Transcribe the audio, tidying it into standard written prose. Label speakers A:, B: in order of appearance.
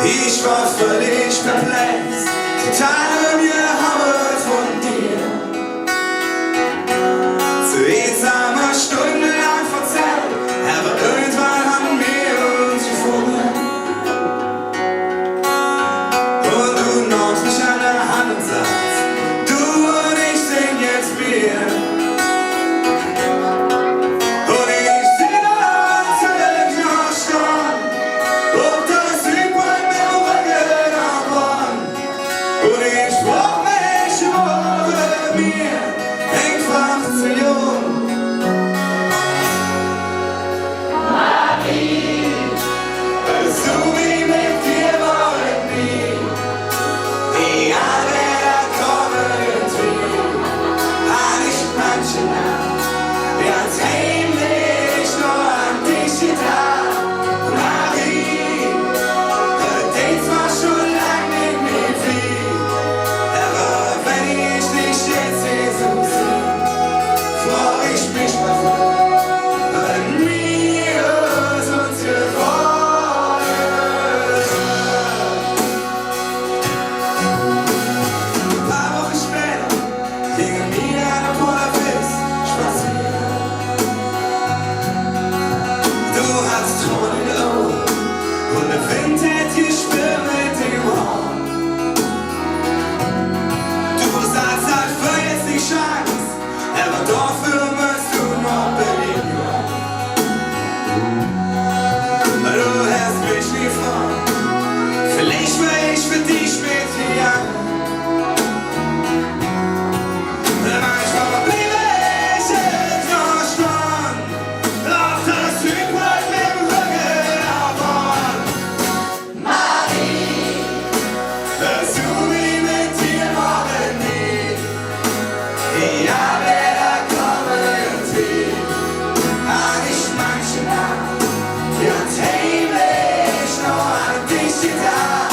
A: Ich war völlig perplex, total umgehauen von dir. Zuerst haben wir stundenlang verzählt, aber irgendwann haben wir uns gefunden. Und du nahm mich an der Hand und sagst, du und ich sind jetzt wir. Und ich brauch mich über mir, einfach zu jung. Marie, so wie mit dir wollen nie. Egal wer da kommt wie, hab ich manche Nacht ganz heimlich nur an dich gedacht. Marie, denkst mal schon lang nicht mehr viel. Dafür musst du noch beleben. Du hast mich nie gefragt, vielleicht war ich für dich mitgegangen. Manchmal blieb ich in der Stunde, auf das Hübert mit dem Rücken auf. Marie, so wie mit dir morgen nie. Ja, ganz heimlich nur an dich gedacht.